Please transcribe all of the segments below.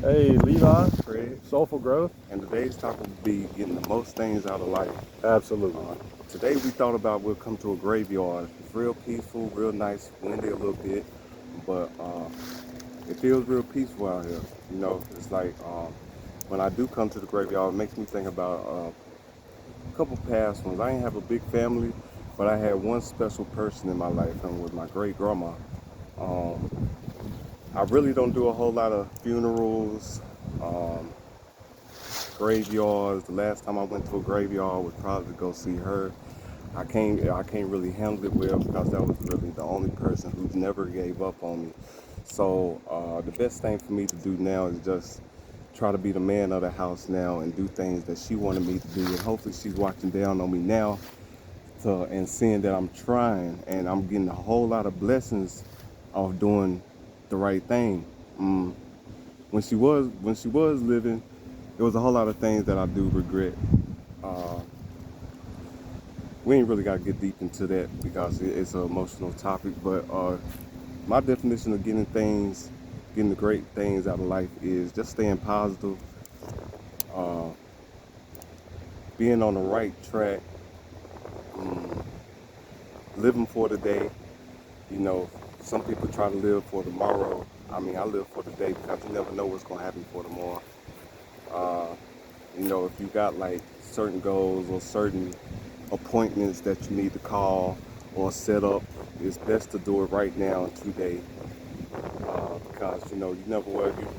Hey, Levi, Craig, Soulful Growth. and today's topic will be getting the most things out of life. Absolutely. Uh, Today we thought about we'll come to a graveyard. It's real peaceful, real nice, windy a little bit, but it feels real peaceful out here. It's like when I do come to the graveyard, it makes me think about a couple past ones. I ain't have a big family, but I had one special person in my life, and with my great grandma. Um, I really don't do a whole lot of funerals. Um, Graveyards. The last time I went to a graveyard was probably to go see her. I can't really handle it well because that was really the only person who's never gave up on me. So the best thing for me to do now is just try to be the man of the house now and do things that she wanted me to do. And hopefully she's watching down on me now and seeing that I'm trying and I'm getting a whole lot of blessings of doing the right thing. Mm. When she was living, there was a whole lot of things that I do regret. Uh, we ain't really got to get deep into that because it's an emotional topic. But my definition of getting the great things out of life is just staying positive, uh, being on the right track, um, living for the day. You know, some people try to live for tomorrow. I mean, I live for the day because you never know what's gonna happen for tomorrow. Uh, if you got like certain goals or certain appointments that you need to call or set up, it's best to do it right now today. Because you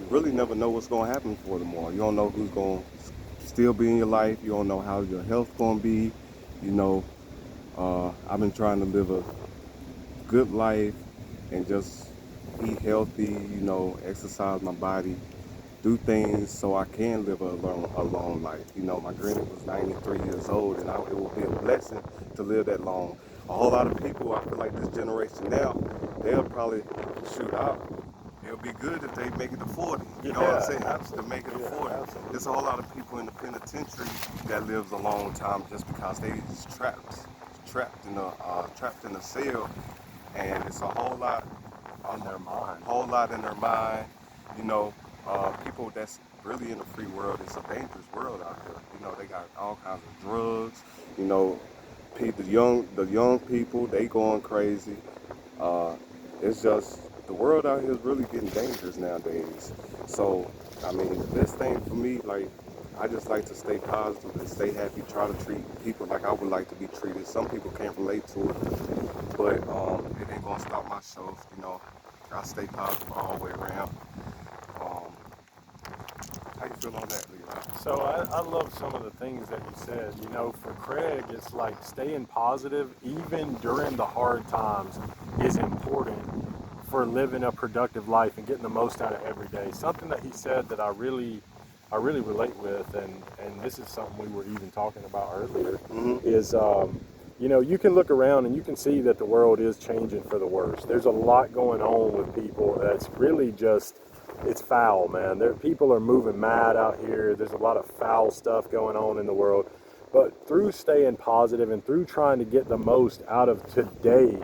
really never know what's going to happen for tomorrow. You don't know who's going to still be in your life. You don't know how your health going to be. You know, I've been trying to live a good life and just eat healthy. Exercise my body, do things so I can live a long life. My granny was 93 years old, and it will be a blessing to live that long. A whole lot of people, I feel like this generation now, they'll probably shoot out. It'll be good if they make it to 40. You know what I'm Yeah, saying? To absolutely. make it to Yeah, 40. There's absolutely. a whole lot of people in the penitentiary that lives a long time just because they just trapped in a cell, and it's a In their mind. whole lot in their mind. You know, People that's really in the free world. It's a dangerous world out here. They got all kinds of drugs. You know, the young people, they going crazy. Uh, it's just the world out here is really getting dangerous nowadays. So, I mean, the best thing for me, like, I just like to stay positive and stay happy. Try to treat people like I would like to be treated. Some people can't relate to it, but it ain't gonna stop my shows. I stay positive all the way around. Um, how you feel on that, Levi? So I love some of the things that you said. For Craig, it's like staying positive, even during the hard times, is important for living a productive life and getting the most out of every day. Something that he said that I really relate with, and this is something we were even talking about earlier, Mm-hmm. is you can look around and you can see that the world is changing for the worse. There's a lot going on with people that's really just it's foul, man. People are moving mad out here. There's a lot of foul stuff going on in the world. But through staying positive and through trying to get the most out of today,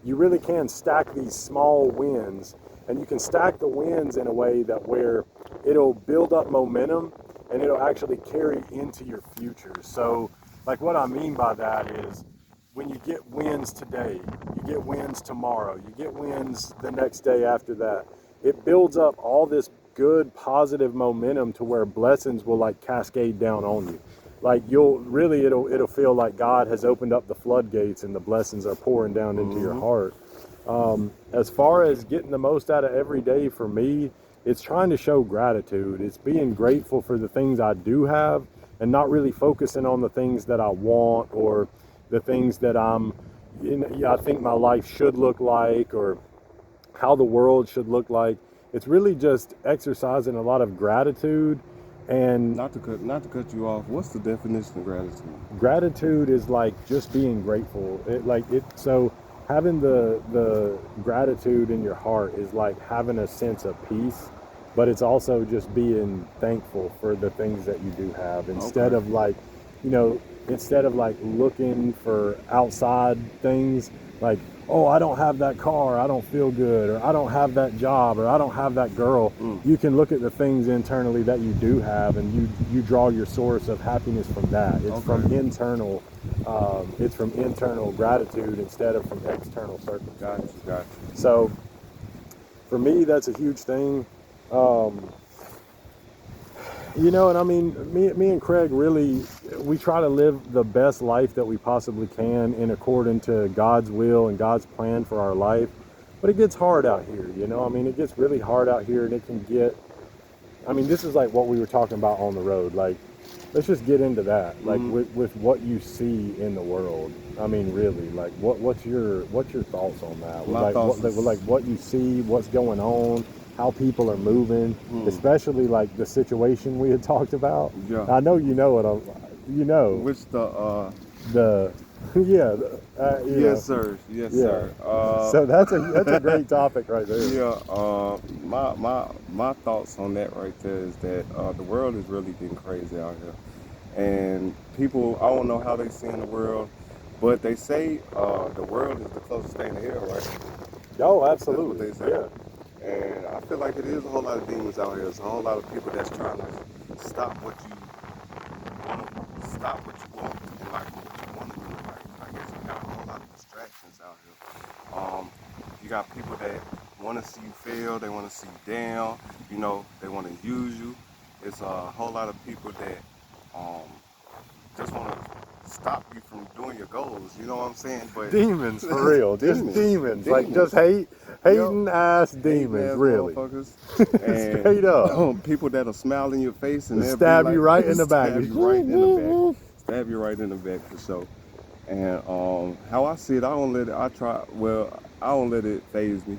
you really can stack these small wins, and you can stack the wins in a way that where it'll build up momentum and it'll actually carry into your future. So like what I mean by that is when you get wins today, you get wins tomorrow, you get wins the next day after that, it builds up all this good positive momentum to where blessings will like cascade down on you. Like it'll feel like God has opened up the floodgates and the blessings are pouring down into your Mm-hmm. heart. As far as getting the most out of every day for me, it's trying to show gratitude. It's being grateful for the things I do have and not really focusing on the things that I want or the things that I think my life should look like or how the world should look like. It's really just exercising a lot of gratitude, and Not to cut you off. What's the definition of gratitude? gratitude is like just being grateful. So having the gratitude in your heart is like having a sense of peace, but it's also just being thankful for the things that you do have Okay. you know instead of like looking for outside things, like oh, I don't have that car, I don't feel good, or I don't have that job, or I don't have that girl. You can look at the things internally that you do have, and you draw your source of happiness from that. It's Okay. from internal. It's from internal gratitude instead of from external circumstances. Gotcha. So for me, that's a huge thing. And I mean, me and Craig really, we try to live the best life that we possibly can in accordance to God's will and God's plan for our life. But it gets hard out here, I mean, it gets really hard out here, and it can get, I mean, this is like what we were talking about on the road. Like, let's just get into that. Like with what you see in the world. I mean, really, like what's your thoughts on that? My thoughts is- Like what you see, what's going on, how people are moving, especially like the situation we had talked about. Yeah. I know you know what I'm. Which The yeah. yes, sir. Yes, Yeah. sir. So that's a great topic right there. Yeah, my thoughts on that right there is that the world is really getting crazy out here, and people, I don't know how they see in the world, but they say the world is the closest thing to hell, right? Oh, That's what absolutely. they say. Yeah. And I feel like it is a whole lot of demons out here. There's a whole lot of people that's trying to stop what you want in life, what you want to do in life. I guess you got a whole lot of distractions out here. You got people that want to see you fail, they want to see you down, they want to use you. It's a whole lot of people that just want to stop you from doing your goals, you know what I'm saying? But Demons, for real. Just demons. Like, just hating ass demons, ass really. motherfuckers. And Straight up. people that'll smile in your face and they'll Stab be you like, right in the back. Stab you right in the back. Stab you right in the back for sure. And how I see it, I don't let it phase me.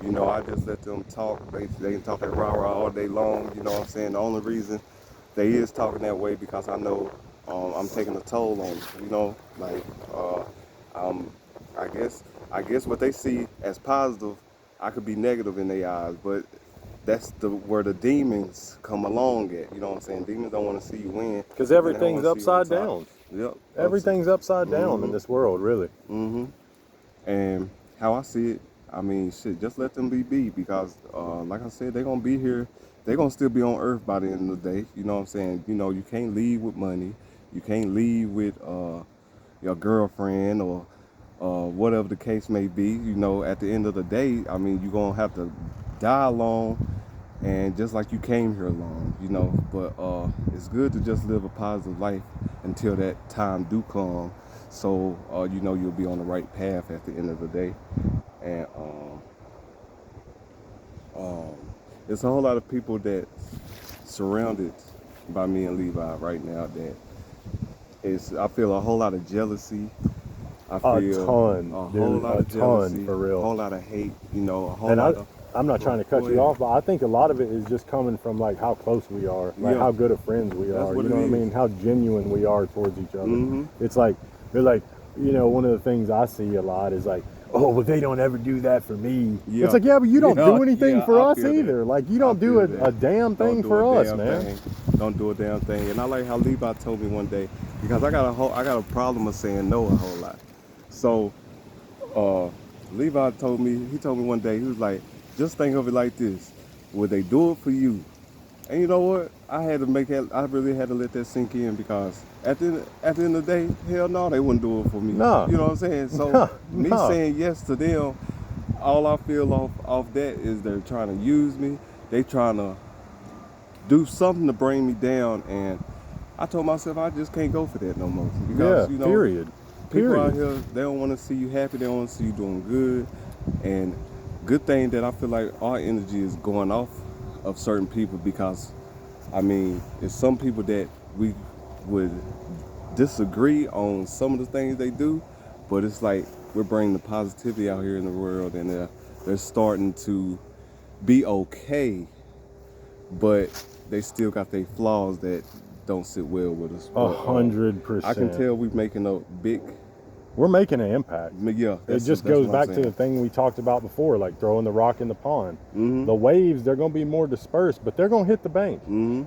I just let them talk. They can talk that rah-rah all day long, you know what I'm saying? The only reason they is talking that way because I know I'm taking a toll on them, like I guess what they see as positive, I could be negative in their eyes, but that's where the demons come along at. You know what I'm saying? Demons don't want to see you win. Because They don't everything's wanna see you on upside top. down. Yep. Everything's upside down in this world, really. And how I see it, I mean, shit, just let them be because, like I said, they're going to be here. They're going to still be on earth by the end of the day. You know what I'm saying? You can't leave with money. You can't leave with your girlfriend or whatever the case may be. At the end of the day, I mean, you're going to have to die alone and just like you came here alone, but it's good to just live a positive life until that time do come. So, you'll be on the right path at the end of the day. And there's a whole lot of people that surrounded by me and Levi right now that I feel a whole lot of jealousy. I feel A ton, a dude, whole lot a of jealousy, ton, for real. a whole lot of hate, a whole And lot of... I'm not trying to cut Go you ahead. off, but I think a lot of it is just coming from like how close we are, like Yeah. how good of friends we That's are. what You it know what I is. mean? How genuine we are towards each other. Mhm. It's like they're like, one of the things I see a lot is like, oh, well, they don't ever do that for me. Yeah. It's like, yeah, but you don't Yeah, do anything yeah, for I us feel that. either. Like, you don't I do feel that. a damn thing Don't do for a us, damn man. thing. Don't do a damn thing. And I like how Levi told me one day, because I got a problem of saying no a whole lot. So Levi told me one day, he was like, just think of it like this. Would they do it for you? And you know what? I really had to let that sink in because at the end of the day, hell no, they wouldn't do it for me. No. You know what I'm saying? So No, me no. saying yes to them, all I feel off that is they're trying to use me. They trying to do something to bring me down, and I told myself I just can't go for that no more. Because Yeah, period. people out Period. here, they don't want to see you happy. They don't want to see you doing good. And good thing that I feel like our energy is going off of certain people because, I mean, it's some people that we would disagree on some of the things they do, but it's like we're bringing the positivity out here in the world, and they're starting to be okay, but they still got their flaws that don't sit well with us. But, 100%. I can tell we're making a big, We're making an impact. yeah. It just goes back to the thing we talked about before, like throwing the rock in the pond. Mhm. The waves, they're going to be more dispersed, but they're going to hit the bank,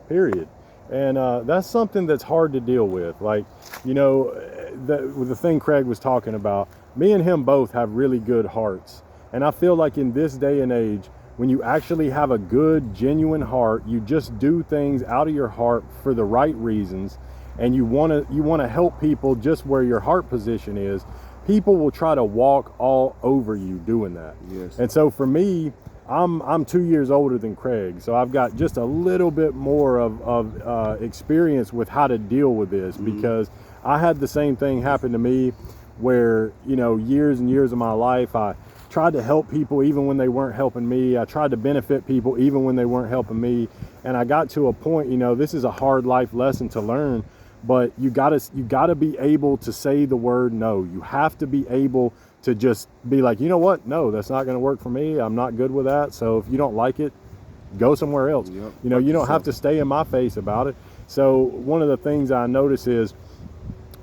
period. And that's something that's hard to deal with. Like, the thing Craig was talking about, me and him both have really good hearts. And I feel like in this day and age, when you actually have a good, genuine heart, you just do things out of your heart for the right reasons, and you want to help people just where your heart position is, people will try to walk all over you doing that. Yes. And so for me, I'm 2 years older than Craig, so I've got just a little bit more of experience with how to deal with this, because I had the same thing happen to me where, years and years of my life, I tried to help people even when they weren't helping me. I tried to benefit people even when they weren't helping me. And I got to a point, this is a hard life lesson to learn, but you gotta be able to say the word no. You have to be able to just be like, you know what? No, that's not going to work for me. I'm not good with that. So if you don't like it, go somewhere else. Yep. You don't have to stay in my face about it. So one of the things I notice is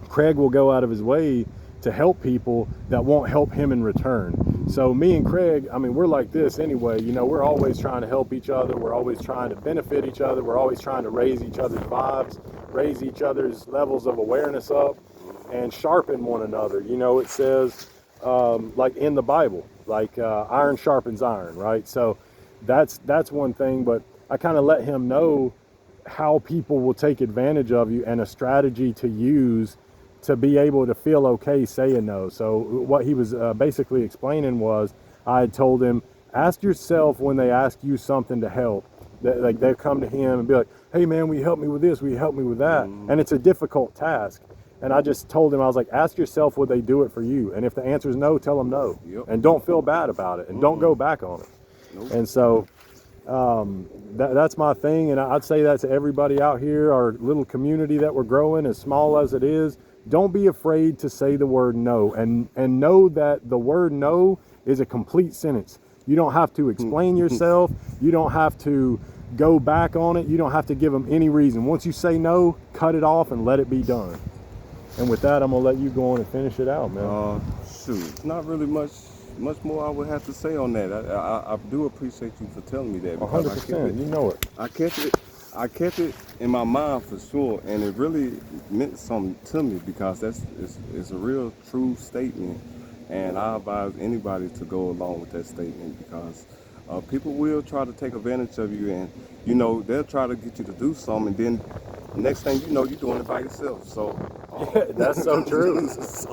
Craig will go out of his way to help people that won't help him in return. So me and Craig, we're like this anyway. We're always trying to help each other. We're always trying to benefit each other. We're always trying to raise each other's vibes, raise each other's levels of awareness up, and sharpen one another. It says, like in the Bible, like iron sharpens iron, right? So that's one thing, but I kind of let him know how people will take advantage of you and a strategy to use to be able to feel okay saying no. So what he was basically explaining was, I had told him, ask yourself when they ask you something to help, that like they'll come to him and be like, hey man, will you help me with this? Will you help me with that? And it's a difficult task. And I just told him, I was like, ask yourself, would they do it for you? And if the answer is no, tell them no. Yep. And don't feel bad about it. And don't go back on it. Nope. And so that's my thing. And I'd say that to everybody out here, our little community that we're growing, as small as it is. Don't be afraid to say the word no. And know that the word no is a complete sentence. You don't have to explain yourself. You don't have to go back on it. You don't have to give them any reason. Once you say no, cut it off and let it be done. And with that, I'm gonna let you go on and finish it out, man. Shoot, not really much more I would have to say on that. I do appreciate you for telling me that. 100%, you know it. I kept it in my mind for sure, and it really meant something to me, because it's a real true statement, and I advise anybody to go along with that statement, because people will try to take advantage of you, and they'll try to get you to do something, and then next thing you know, you're doing it by yourself. So yeah, that's so true.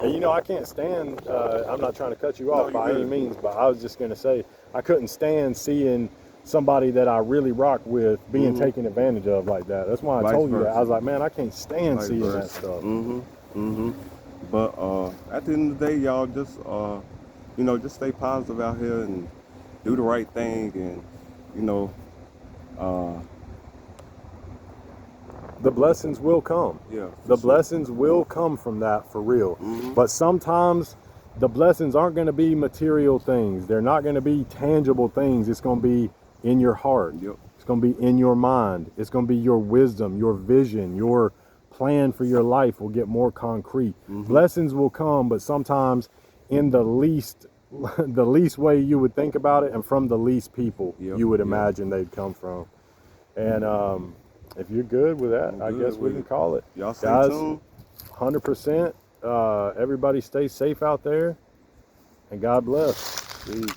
And I can't stand, I'm not trying to cut you off by any means, but I was just going to say, I couldn't stand seeing somebody that I really rock with being taken advantage of like that. That's why I told you that. I was like, man, I can't stand seeing that stuff. But at the end of the day, y'all just just stay positive out here and do the right thing, and the blessings will come. Yeah, the blessings will come from that, for real. But sometimes the blessings aren't going to be material things. They're not going to be tangible things. It's going to be in your heart. Yep. It's going to be in your mind. It's going to be your wisdom, your vision, your plan for your life will get more concrete. Blessings will come, but sometimes in the least way you would think about it, and from the least people you would imagine they'd come from. And if you're good with that, I guess we can call it. Y'all stay tuned. 100%. Everybody stay safe out there, and God bless. Peace.